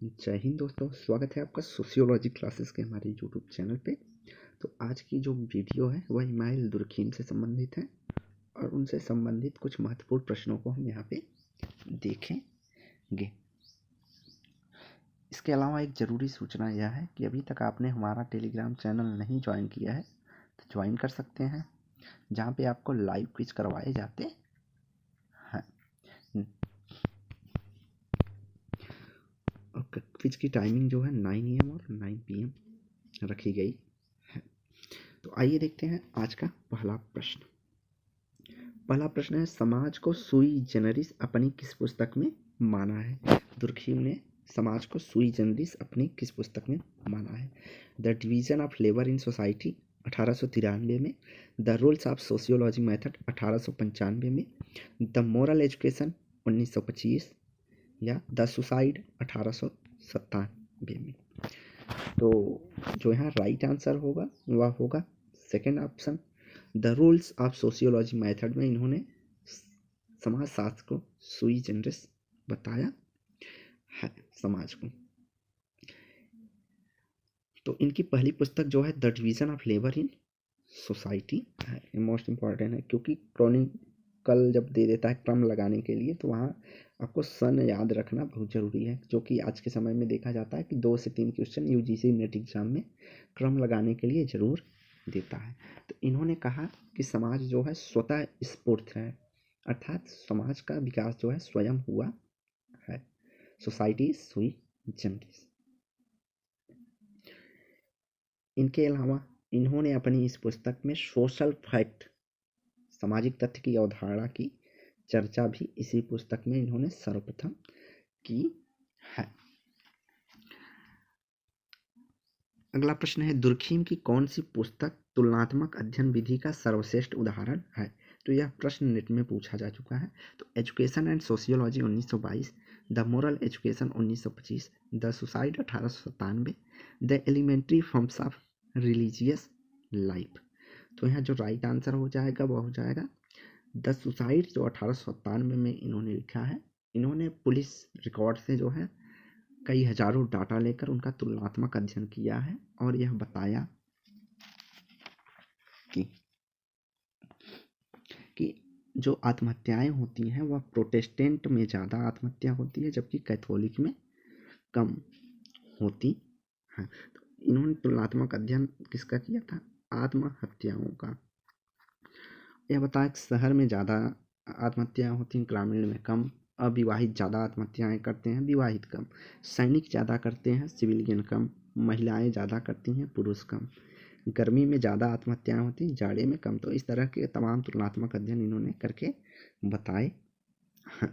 जय हिंद दोस्तों, स्वागत है आपका सोशियोलॉजी क्लासेस के हमारे यूट्यूब चैनल पे। तो आज की जो वीडियो है वह इमाइल दुर्खीम से संबंधित है और उनसे संबंधित कुछ महत्वपूर्ण प्रश्नों को हम यहाँ पे देखेंगे। इसके अलावा एक ज़रूरी सूचना यह है कि अभी तक आपने हमारा टेलीग्राम चैनल नहीं ज्वाइन किया है तो ज्वाइन कर सकते हैं, जहाँ पे आपको लाइव क्विज करवाए जाते हैं। क्विज की टाइमिंग जो है 9 AM और 9 PM रखी गई है। तो आइए देखते हैं आज का पहला प्रश्न। पहला प्रश्न है, समाज को सुई जेनरिस अपनी किस पुस्तक में माना है? दुर्खीम ने समाज को सुई जेनरिस अपनी किस पुस्तक में माना है? The division of labour in society 1893 में, the rules of sociology method 1895 में, द मोरल एजुकेशन 1925 या द सुसाइड 1897 में। तो जो यहाँ राइट आंसर होगा वह होगा second option, the rules of sociology method में इन्होंने समाजशास्त्र को सुई जेनरिस बताया है समाज को। तो इनकी पहली पुस्तक जो है the division of labour in society है, मोस्ट इम्पॉर्टेंट है क्योंकि क्रॉनिकल जब दे देता है क्रम लगाने के लिए तो वहाँ आपको सन याद रखना बहुत ज़रूरी है, जो कि आज के समय में देखा जाता है कि 2 से 3 क्वेश्चन यूजीसी नेट एग्जाम में क्रम लगाने के लिए ज़रूर देता है। तो इन्होंने कहा कि समाज जो है स्वतः स्फूर्त है, अर्थात समाज का विकास जो है स्वयं हुआ है। सोसाइटी सुई जनरिस। इनके अलावा इन्होंने अपनी इस पुस्तक में सोशल फैक्ट सामाजिक तथ्य की अवधारणा की चर्चा भी इसी पुस्तक में इन्होंने सर्वप्रथम की है। अगला प्रश्न है, दुर्खीम की कौन सी पुस्तक तुलनात्मक अध्ययन विधि का सर्वश्रेष्ठ उदाहरण है? तो यह प्रश्न नेट में पूछा जा चुका है। तो education and sociology 1922, the moral education 1925, the suicide 1897, the elementary forms of religious life. तो यहाँ जो राइट आंसर हो जाएगा वह हो जाएगा द सुसाइड, जो 1897 में इन्होंने लिखा है। इन्होंने पुलिस रिकॉर्ड से जो है कई हजारों डाटा लेकर उनका तुलनात्मक अध्ययन किया है और यह बताया कि जो आत्महत्याएं होती हैं वह प्रोटेस्टेंट में ज़्यादा आत्महत्या होती है जबकि कैथोलिक में कम होती हैं। तो इन्होंने तुलनात्मक अध्ययन किसका किया था? आत्महत्याओं का। यह बताया कि शहर में ज़्यादा आत्महत्याएं होती हैं, ग्रामीण में कम। अविवाहित ज़्यादा आत्महत्याएं करते हैं, विवाहित कम। सैनिक ज़्यादा करते हैं, सिविलियन कम। महिलाएं ज़्यादा करती हैं, पुरुष कम। गर्मी में ज़्यादा आत्महत्याएं होती हैं, जाड़े में कम। तो इस तरह के तमाम तुलनात्मक अध्ययन इन्होंने करके बताए हैं।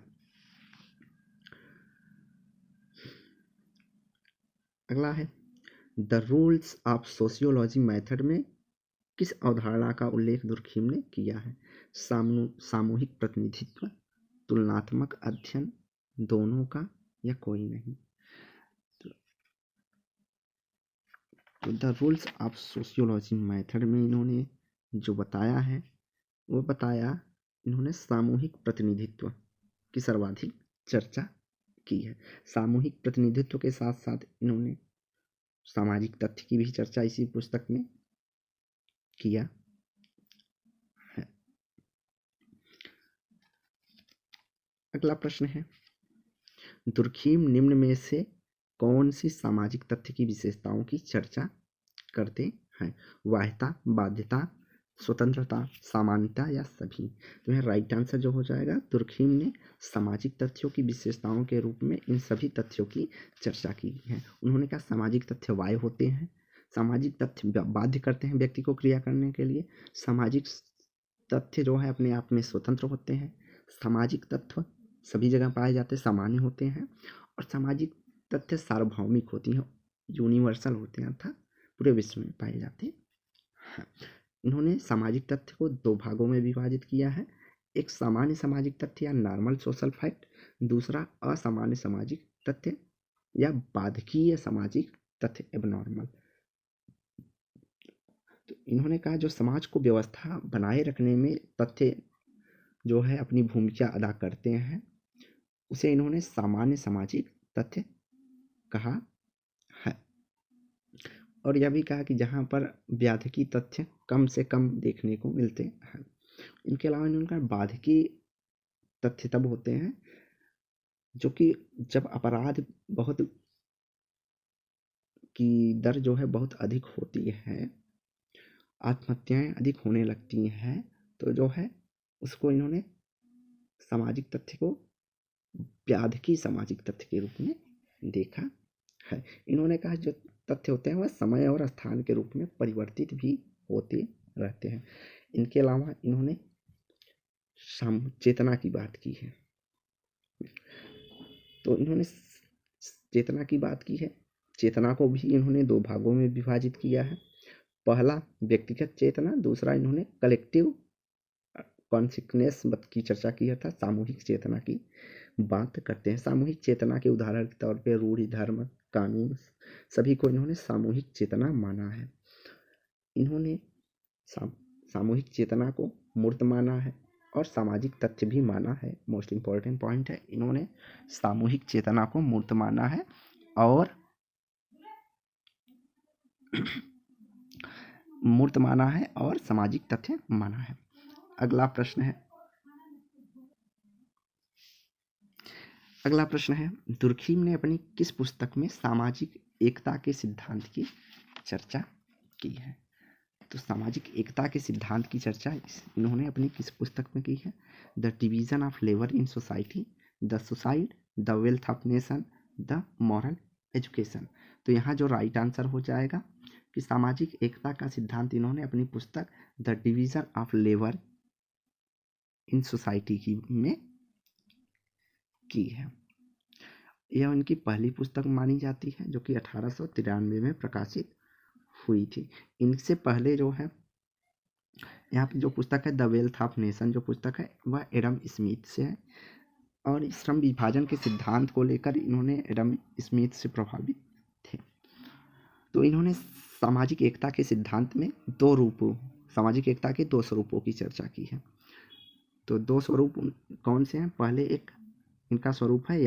अगला है, the rules of sociology method में किस अवधारणा का उल्लेख दुर्खीम ने किया है? सामूहिक प्रतिनिधित्व, तुलनात्मक अध्ययन, दोनों का या कोई नहीं? तो the rules of sociology method में इन्होंने जो बताया है वो बताया इन्होंने सामूहिक प्रतिनिधित्व की सर्वाधिक चर्चा की है। सामूहिक प्रतिनिधित्व के साथ साथ इन्होंने सामाजिक तथ्य की भी चर्चा इसी पुस्तक में किया है। अगला प्रश्न है, दुर्खीम निम्न में से कौन सी सामाजिक तथ्य की विशेषताओं की चर्चा करते हैं? वाह्यता, बाध्यता, स्वतंत्रता, सामान्यता या सभी? तो यह राइट आंसर जो हो जाएगा, दुर्खीम ने सामाजिक तथ्यों की विशेषताओं के रूप में इन सभी तथ्यों की चर्चा की है। उन्होंने कहा सामाजिक तथ्य वाह्य होते हैं, सामाजिक तथ्य बाध्य करते हैं व्यक्ति को क्रिया करने के लिए, सामाजिक तथ्य जो है अपने आप में स्वतंत्र होते हैं, सामाजिक तत्व सभी जगह पाए जाते हैं, सामान्य होते हैं, और सामाजिक तथ्य सार्वभौमिक होती हैं, यूनिवर्सल होते हैं, अर्थात पूरे विश्व में पाए जाते हैं। इन्होंने सामाजिक तथ्य को 2 भागों में विभाजित किया है। एक सामान्य सामाजिक तथ्य या नॉर्मल सोशल फैक्ट, दूसरा असामान्य सामाजिक तथ्य या बाधकीय सामाजिक तथ्य एबनॉर्मल। तो इन्होंने कहा जो समाज को व्यवस्था बनाए रखने में तथ्य जो है अपनी भूमिका अदा करते हैं उसे इन्होंने सामान्य सामाजिक तथ्य कहा है। और यह भी कहा कि जहाँ पर बाध्यकी तथ्य कम से कम देखने को मिलते हैं। इनके अलावा इन्होंने कहा बाध्यकी तथ्य तब होते हैं जो कि जब अपराध बहुत की दर जो है बहुत अधिक होती है, आत्महत्याएं अधिक होने लगती हैं, तो जो है उसको इन्होंने सामाजिक तथ्य को बाध्यकी सामाजिक तथ्य के रूप में देखा है। इन्होंने कहा जो तथ्य होते हैं वह समय और स्थान के रूप में परिवर्तित भी होते रहते हैं। इनके अलावा इन्होंने चेतना की बात की है। तो इन्होंने चेतना की बात की है। चेतना को भी इन्होंने दो भागों में विभाजित किया है। पहला व्यक्तिगत चेतना, दूसरा इन्होंने कलेक्टिव कॉन्शियसनेस की चर्चा किया था। सामूहिक चेतना की बात करते हैं। सामूहिक चेतना के उदाहरण के तौर पे रूढ़ि, धर्म, कानून, सभी को इन्होंने सामूहिक चेतना माना है। इन्होंने सामूहिक चेतना को मूर्त माना है और सामाजिक तथ्य भी माना है। मोस्ट इम्पॉर्टेंट पॉइंट है, इन्होंने सामूहिक चेतना को मूर्त माना है और मूर्त माना है और सामाजिक तथ्य माना है। अगला प्रश्न है दुर्खीम ने अपनी किस पुस्तक में सामाजिक एकता के सिद्धांत की चर्चा की है? तो सामाजिक एकता के सिद्धांत की चर्चा इन्होंने अपनी किस पुस्तक में की है? The division of labour in society, the suicide, the wealth of nation, the moral education. तो यहाँ जो राइट आंसर हो जाएगा कि सामाजिक एकता का सिद्धांत इन्होंने अपनी पुस्तक the division of labour in society में की है। यह उनकी पहली पुस्तक मानी जाती है जो कि 1893 में प्रकाशित हुई थी। इनसे पहले जो है यहाँ पे जो पुस्तक है द वेल्थ ऑफ नेशन जो पुस्तक है वह एडम स्मिथ से है और श्रम विभाजन के सिद्धांत को लेकर इन्होंने एडम स्मिथ से प्रभावित थे। तो इन्होंने सामाजिक एकता के सिद्धांत में सामाजिक एकता के दो स्वरूपों की चर्चा की है। तो दो स्वरूप कौन से हैं? पहले एक इनका स्वरूप है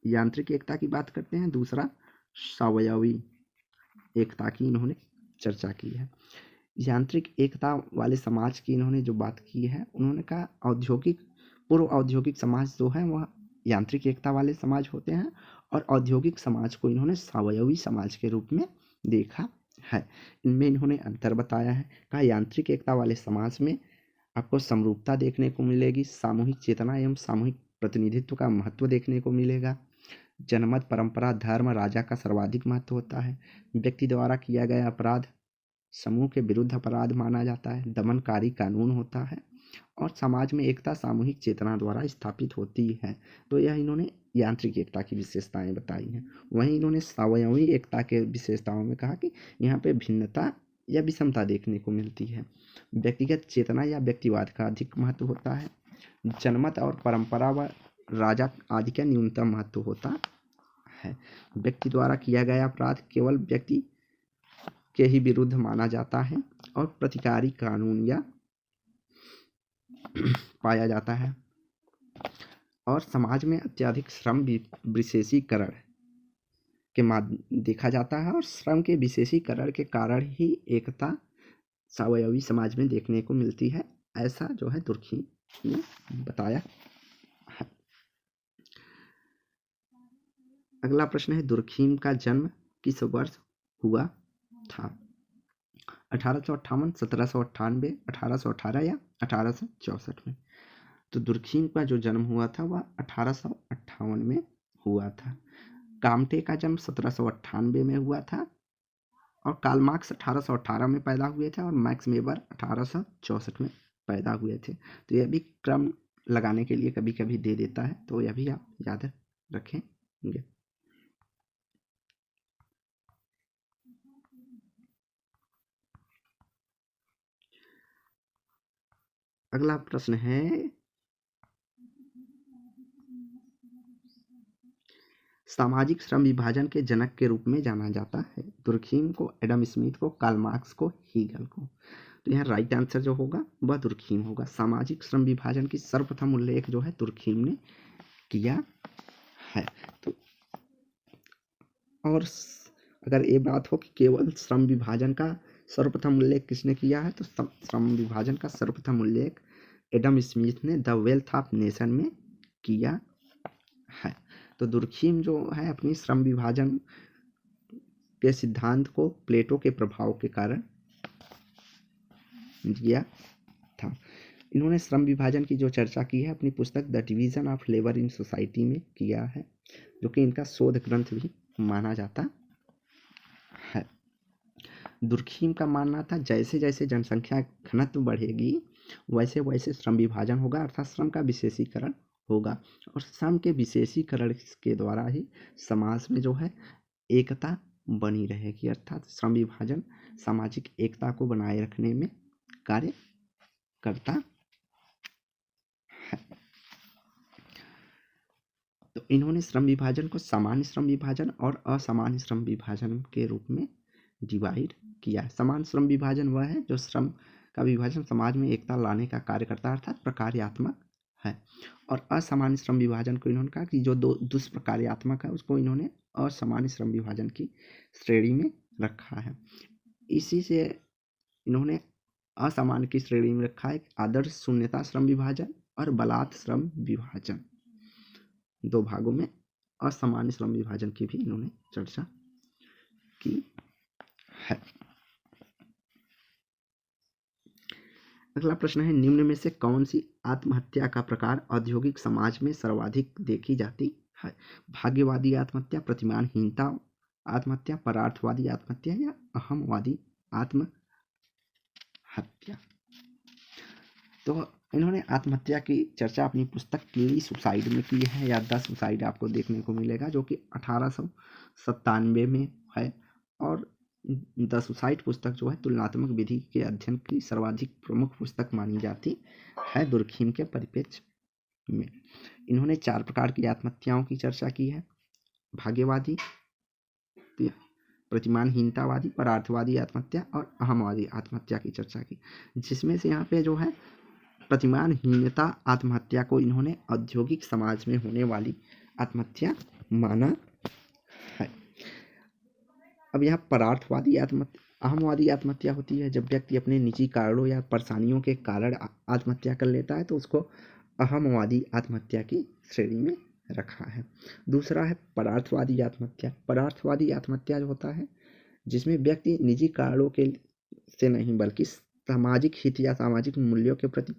यांत्रिक एकता की बात करते हैं। दूसरा सावयवी एकता की इन्होंने चर्चा की है। यांत्रिक एकता वाले समाज की इन्होंने जो बात की है, उन्होंने कहा पूर्व औद्योगिक समाज जो है वह यांत्रिक एकता वाले समाज होते हैं और औद्योगिक समाज को इन्होंने सावयवी समाज के रूप में देखा है। इनमें इन्होंने अंतर बताया है। कहा यांत्रिक एकता वाले समाज में आपको समरूपता देखने को मिलेगी, सामूहिक चेतना एवं सामूहिक प्रतिनिधित्व का महत्व देखने को मिलेगा। जनमत, परंपरा, धर्म, राजा का सर्वाधिक महत्व होता है। व्यक्ति द्वारा किया गया अपराध समूह के विरुद्ध अपराध माना जाता है। दमनकारी कानून होता है और समाज में एकता सामूहिक चेतना द्वारा स्थापित होती है। तो यह इन्होंने यांत्रिक एकता की विशेषताएं बताई हैं। वहीं इन्होंने सावयवी एकता के विशेषताओं में कहा कि यहाँ पे भिन्नता या विषमता देखने को मिलती है। व्यक्तिगत चेतना या व्यक्तिवाद का अधिक महत्व होता है। जनमत और परंपरा व राजा आदि का न्यूनतम महत्व होता है। व्यक्ति द्वारा किया गया अपराध केवल व्यक्ति के ही विरुद्ध माना जाता है और प्रतिकारी कानून या पाया जाता है। और समाज में अत्यधिक श्रम विशेषीकरण के माध्यम देखा जाता है और श्रम के विशेषीकरण के कारण ही एकता सावयवी समाज में देखने को मिलती है, ऐसा जो है दुर्खीम ने बताया है। अगला प्रश्न है दुर्खीम का जन्म किस वर्ष हुआ था? 1858, 1798, 1818 या 1864 में। तो दुर्खीम का जो जन्म हुआ था वह 1858 में हुआ था। काम्टे का जन्म 1798 में हुआ था और कार्ल मार्क्स 1818 में पैदा हुए थे और मैक्स वेबर 1864 में पैदा हुए थे। तो यह भी क्रम लगाने के लिए कभी कभी दे देता है, तो यह भी आप याद रखेंगे। अगला प्रश्न है सामाजिक श्रम विभाजन के जनक के रूप में जाना जाता है दुर्खीम को, एडम स्मिथ को, कार्ल मार्क्स को, हीगल को। तो यहाँ राइट आंसर जो होगा वह दुर्खीम होगा। सामाजिक श्रम विभाजन की सर्वप्रथम उल्लेख जो है दुर्खीम ने किया है। तो और अगर ये बात हो कि केवल श्रम विभाजन का सर्वप्रथम उल्लेख किसने किया है, तो श्रम विभाजन का सर्वप्रथम उल्लेख एडम स्मिथ ने द वेल्थ ऑफ नेशन में किया है। तो दुर्खीम जो है अपनी श्रम विभाजन के सिद्धांत को प्लेटो के प्रभाव के कारण दिया था। इन्होंने श्रम विभाजन की जो चर्चा की है अपनी पुस्तक the division of labour in society में किया है, जो कि इनका शोध ग्रंथ भी माना जाता है। दुर्खीम का मानना था जैसे जैसे जनसंख्या घनत्व बढ़ेगी वैसे वैसे श्रम विभाजन होगा, अर्थात श्रम का विशेषीकरण होगा, और श्रम के विशेषीकरण के द्वारा ही समाज में जो है एकता बनी रहेगी, अर्थात श्रम विभाजन सामाजिक एकता को बनाए रखने में कार्य करता है। तो इन्होंने श्रम विभाजन को सामान्य श्रम विभाजन और असामान्य श्रम विभाजन के रूप में डिवाइड किया है। सामान्य श्रम विभाजन वह है जो श्रम का विभाजन समाज में एकता लाने का कार्य करता है, अर्थात प्रकार्यात्मक है, और असामान्य श्रम विभाजन को इन्होंने कहा कि जो दुष्प्रकार्यात्मक है उसको इन्होंने असामान्य श्रम विभाजन की श्रेणी में रखा है। इसी से इन्होंने असामान्य की श्रेणी में रखा है आदर्श शून्यता श्रम विभाजन और बलात् श्रम विभाजन, दो भागों में असामान्य श्रम विभाजन की भी इन्होंने चर्चा की है। अगला प्रश्न है निम्न में से कौन सी आत्महत्या का प्रकार औद्योगिक समाज में सर्वाधिक देखी जाती है? भाग्यवादी आत्महत्या, प्रतिमानहीनता आत्महत्या, परार्थवादी आत्महत्या या अहमवादी आत्महत्या। तो इन्होंने आत्महत्या की चर्चा अपनी पुस्तक कीड़ी सुसाइड में की है, या द सुसाइड आपको देखने को मिलेगा, जो कि 1897 में है, और द सुसाइड पुस्तक जो है तुलनात्मक विधि के अध्ययन की सर्वाधिक प्रमुख पुस्तक मानी जाती है दुर्खीम के परिप्रेक्ष्य में। इन्होंने 4 प्रकार की आत्महत्याओं की चर्चा की है, भाग्यवादी, प्रतिमानहीनतावादी, परार्थवादी आत्महत्या और अहमवादी आत्महत्या की चर्चा की, जिसमें से यहाँ पे जो है प्रतिमानहीनता आत्महत्या को इन्होंने औद्योगिक समाज में होने वाली आत्महत्या माना है। अब यहाँ परार्थवादी अहमवादी आत्महत्या होती है जब व्यक्ति अपने निजी कारणों या परेशानियों के कारण आत्महत्या कर लेता है, तो उसको अहमवादी आत्महत्या की श्रेणी में रखा है। दूसरा है परार्थवादी आत्महत्या। परार्थवादी आत्महत्या जो होता है जिसमें व्यक्ति निजी कारणों के से नहीं बल्कि सामाजिक हित या सामाजिक मूल्यों के प्रति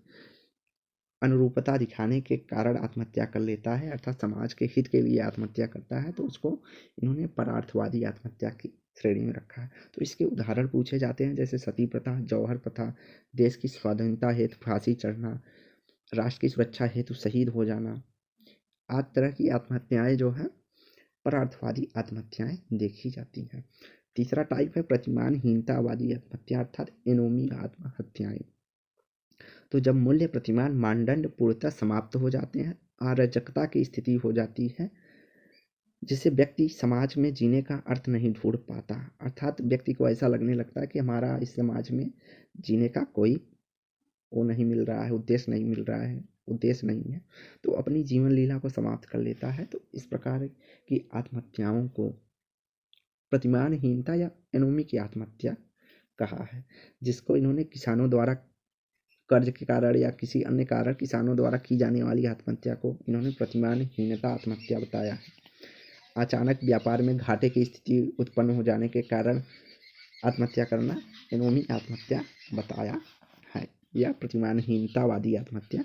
अनुरूपता दिखाने के कारण आत्महत्या कर लेता है, अर्थात समाज के हित के लिए आत्महत्या करता है, तो उसको इन्होंने परार्थवादी आत्महत्या की श्रेणी में रखा है। तो इसके उदाहरण पूछे जाते हैं जैसे सती प्रथा, जौहर प्रथा, देश की स्वाधीनता हेतु फांसी चढ़ना, राष्ट्र की सुरक्षा हेतु शहीद हो जाना, आदि तरह की आत्महत्याएं जो है परार्थवादी आत्महत्याएं देखी जाती हैं। तीसरा टाइप है प्रतिमानहीनतावादी आत्महत्या, अर्थात एनोमी आत्महत्याएं। तो जब मूल्य प्रतिमान मानदंड पूर्णतः समाप्त हो जाते हैं, अराजकता की स्थिति हो जाती है, जिससे व्यक्ति समाज में जीने का अर्थ नहीं ढूंढ पाता, अर्थात व्यक्ति को ऐसा लगने लगता है कि हमारा इस समाज में जीने का कोई वो नहीं मिल रहा है, उद्देश्य नहीं मिल रहा है, उद्देश्य नहीं है, तो अपनी जीवन लीला को समाप्त कर लेता है। तो इस प्रकार की आत्महत्याओं को प्रतिमानहीनता या एनोमी की आत्महत्या कहा है, जिसको इन्होंने किसानों द्वारा कर्ज के कारण या किसी अन्य कारण किसानों द्वारा की जाने वाली आत्महत्या को इन्होंने प्रतिमानहीनता आत्महत्या बताया है। अचानक व्यापार में घाटे की स्थिति उत्पन्न हो जाने के कारण आत्महत्या करना एनोमी आत्महत्या बताया है, या प्रतिमानहीनतावादी आत्महत्या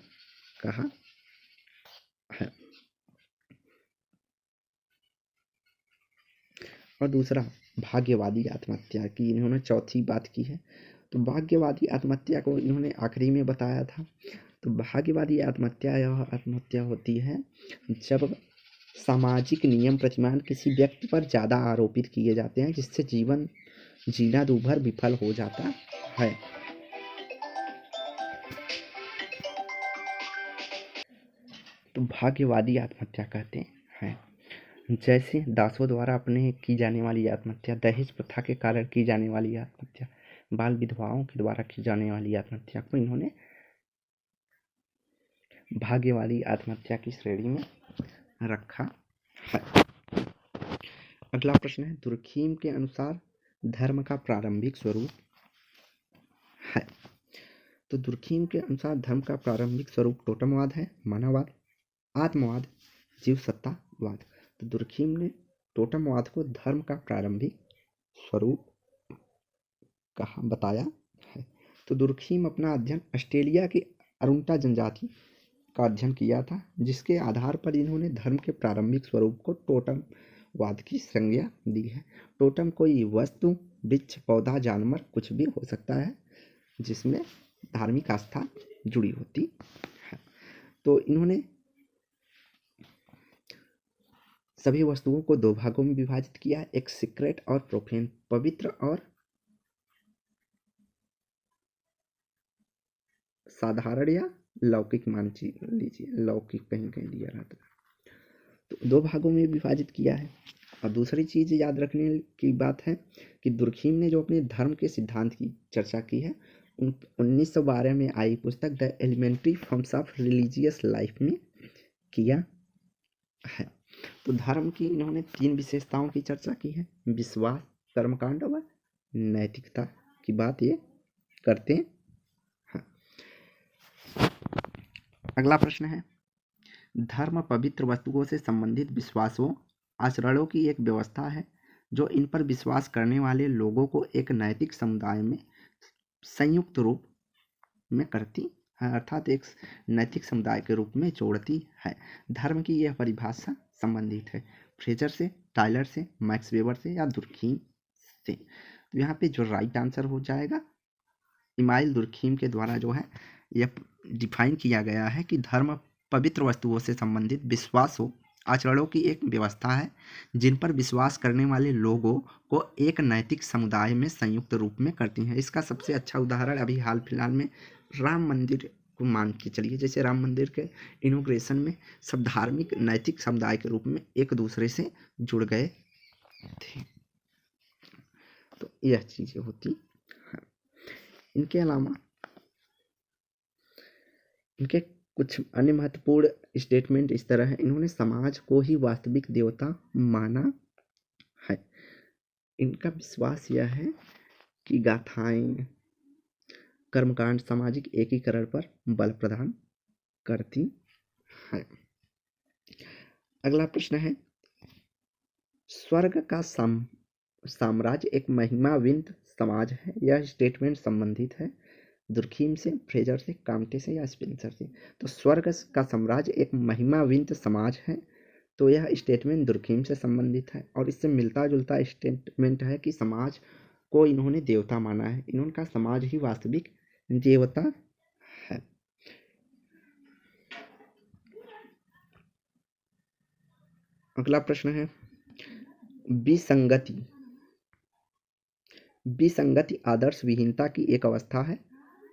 कहा है। और दूसरा भाग्यवादी आत्महत्या की इन्होंने चौथी बात की है। तो भाग्यवादी आत्महत्या को इन्होंने आखिरी में बताया था। तो भाग्यवादी आत्महत्या यह आत्महत्या होती है जब सामाजिक नियम प्रतिमान किसी व्यक्ति पर ज़्यादा आरोपित किए जाते हैं, जिससे जीवन जीना दूभर विफल हो जाता है। तो भाग्यवादी आत्महत्या कहते हैं जैसे दासों द्वारा अपने की जाने वाली आत्महत्या, दहेज प्रथा के कारण की जाने वाली आत्महत्या, बाल विधवाओं के द्वारा की जाने वाली आत्महत्या को इन्होंने भाग्यवादी आत्महत्या की श्रेणी में रखा है। अगला प्रश्न है, दुर्खीम के अनुसार धर्म का प्रारंभिक स्वरूप है। तो दुर्खीम के अनुसार धर्म का प्रारंभिक स्वरूप टोटमवाद है, मानववाद, आत्मवाद, जीव सत्तावाद। तो दुर्खीम ने टोटमवाद को धर्म का प्रारंभिक स्वरूप कहा बताया है। तो दुर्खीम अपना अध्ययन ऑस्ट्रेलिया की अरुंटा जनजाति का अध्ययन किया था, जिसके आधार पर इन्होंने धर्म के प्रारंभिक स्वरूप को टोटमवाद की संज्ञा दी है। टोटम कोई वस्तु, वृक्ष, पौधा, जानवर कुछ भी हो सकता है जिसमें धार्मिक आस्था जुड़ी होती है। तो इन्होंने सभी वस्तुओं को दो भागों में विभाजित किया, एक सीक्रेट और प्रोफेन, पवित्र और साधारण या लौकिक मान लीजिए, लौकिक कहीं कहीं दिया रहता है। तो दो भागों में विभाजित किया है। और दूसरी चीज याद रखने की बात है कि दुर्खीम ने जो अपने धर्म के सिद्धांत की चर्चा की है 1912 में आई पुस्तक the elementary forms of religious life में किया है। तो धर्म की इन्होंने 3 विशेषताओं की चर्चा की है, विश्वास, कर्मकांड व नैतिकता की बात ये करते हैं। अगला प्रश्न है, धर्म पवित्र वस्तुओं से संबंधित विश्वासों, आचरणों की एक व्यवस्था है जो इन पर विश्वास करने वाले लोगों को एक नैतिक समुदाय में संयुक्त रूप में करती है, अर्थात एक नैतिक समुदाय के रूप में जोड़ती है। धर्म की यह परिभाषा संबंधित है फ्रेजर से, टाइलर से, मैक्स वेबर से या दुर्खीम से। तो यहाँ पे जो राइट आंसर हो जाएगा, इमाइल दुर्खीम के द्वारा जो है यह डिफाइन किया गया है कि धर्म पवित्र वस्तुओं से संबंधित विश्वासों, आचरणों की एक व्यवस्था है जिन पर विश्वास करने वाले लोगों को एक नैतिक समुदाय में संयुक्त रूप में करती हैं। इसका सबसे अच्छा उदाहरण अभी हाल फिलहाल में राम मंदिर को मान के चलिए। जैसे राम मंदिर के इनॉग्रेशन में सब धार्मिक नैतिक समुदाय के रूप में एक दूसरे से जुड़ गए थे। तो यह चीजें होती हैं। इनके अलावा इनके कुछ अन्य महत्वपूर्ण स्टेटमेंट इस तरह है, इन्होंने समाज को ही वास्तविक देवता माना है। इनका विश्वास यह है कि गाथाएं, कर्मकांड सामाजिक एकीकरण पर बल प्रदान करती है। अगला प्रश्न है, स्वर्ग का साम्राज्य एक महिमाविंत समाज है। यह स्टेटमेंट संबंधित है दुर्खीम से, फ्रेजर से, काम्टे से या स्पेंसर से। तो स्वर्ग का साम्राज्य एक महिमाविंत समाज है, तो यह स्टेटमेंट दुर्खीम से संबंधित है। और इससे मिलता जुलता स्टेटमेंट है कि समाज को इन्होंने देवता माना है, इनका समाज ही वास्तविक देवता है। अगला प्रश्न है, विसंगति आदर्श विहीनता की एक अवस्था है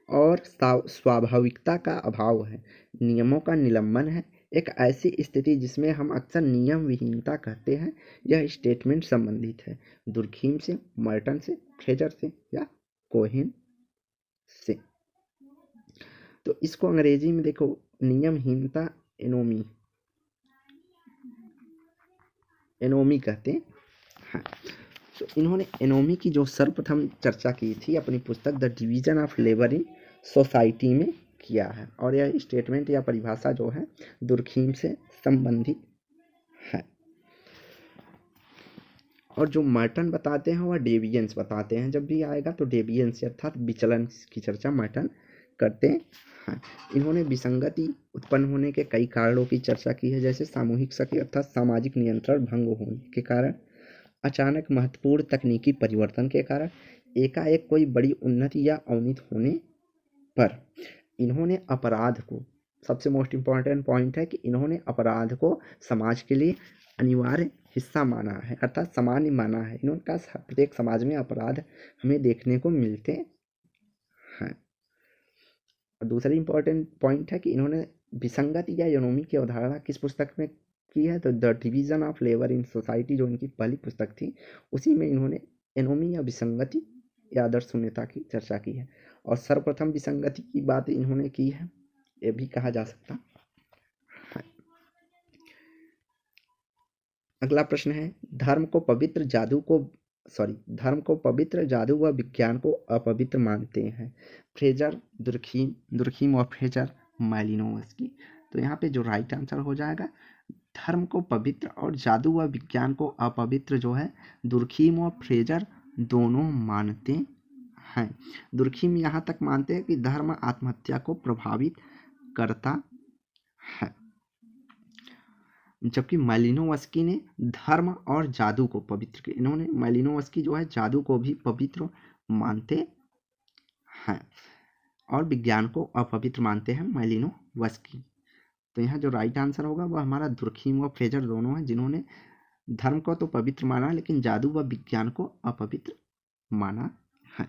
और स्वाभाविकता का अभाव है, नियमों का निलंबन है, एक ऐसी स्थिति जिसमें हम अक्सर नियम विहीनता कहते हैं। यह स्टेटमेंट संबंधित है दुर्खीम से, मर्टन से, फ्रेजर से या कोहेन से। तो इसको अंग्रेजी में देखो, नियमहीनता एनोमी कहते हैं। तो इन्होंने एनोमी की जो सर्वप्रथम चर्चा की थी अपनी पुस्तक the division of labour in society में किया है। और यह स्टेटमेंट या परिभाषा जो है दुर्खीम से संबंधित है। और जो मर्टन बताते हैं वह डेविएंस बताते हैं। जब भी आएगा तो डेविएंस अर्थात विचलन की चर्चा मर्टन करते हैं। इन्होंने विसंगति उत्पन्न होने के कई कारणों की चर्चा की है, जैसे सामूहिक शक्ति अर्थात सामाजिक नियंत्रण भंग होने के कारण, अचानक महत्वपूर्ण तकनीकी परिवर्तन के कारण, एकाएक कोई बड़ी उन्नति या अवनति होने पर। इन्होंने अपराध को, सबसे मोस्ट इम्पॉर्टेंट पॉइंट है कि इन्होंने अपराध को समाज के लिए अनिवार्य हिस्सा माना है, अर्थात सामान्य माना है। इनका प्रत्येक समाज में अपराध हमें देखने को मिलते हैं। और दूसरा इम्पॉर्टेंट पॉइंट है कि इन्होंने विसंगति या एनोमी की अवधारणा किस पुस्तक में की है, तो the division of labour in society जो इनकी पहली पुस्तक थी उसी में इन्होंने एनोमी या विसंगति या आदर्श शून्यता की चर्चा की है। और सर्वप्रथम विसंगति की बात इन्होंने की है, यह भी कहा जा सकता है। अगला प्रश्न है, धर्म को पवित्र जादू व विज्ञान को अपवित्र मानते हैं। फ्रेजर, दुर्खीम और फ्रेजर मालिनोवस्की। तो यहाँ पे जो राइट आंसर हो जाएगा, धर्म को पवित्र और जादू व विज्ञान को अपवित्र जो है दुर्खीम और फ्रेजर दोनों मानते हैं। दुर्खीम यहाँ तक मानते हैं कि धर्म आत्महत्या को प्रभावित करता है, जबकि मालिनोवस्की ने धर्म और जादू को पवित्र किया। इन्होंने मालिनोवस्की जो है जादू को भी पवित्र मानते हैं और विज्ञान को अपवित्र मानते हैं मालिनोवस्की। तो यहाँ जो राइट आंसर होगा वह हमारा दुर्खीम व फ्रेजर दोनों हैं, जिन्होंने धर्म को तो पवित्र माना लेकिन जादू व विज्ञान को अपवित्र माना है।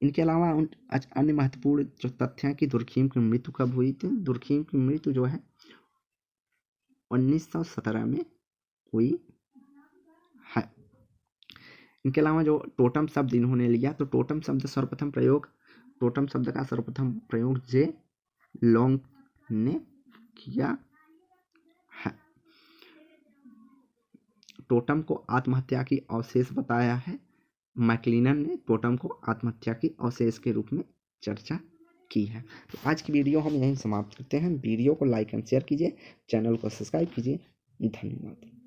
इनके अलावा अन्य महत्वपूर्ण जो तथ्य हैं कि दुर्खीम की मृत्यु कब हुई थी। दुर्खीम की मृत्यु जो है 1917 में हुई है। इनके अलावा जो टोटम शब्द इन्होंने लिया, तो टोटम शब्द का सर्वप्रथम प्रयोग जे लॉन्ग ने किया है। टोटम को आत्महत्या की अवशेष बताया है। मैक्लिनन ने टोटम को आत्महत्या की अवशेष के रूप में चर्चा की है। तो आज की वीडियो हम यहीं समाप्त करते हैं। वीडियो को लाइक एंड शेयर कीजिए, चैनल को सब्सक्राइब कीजिए। धन्यवाद।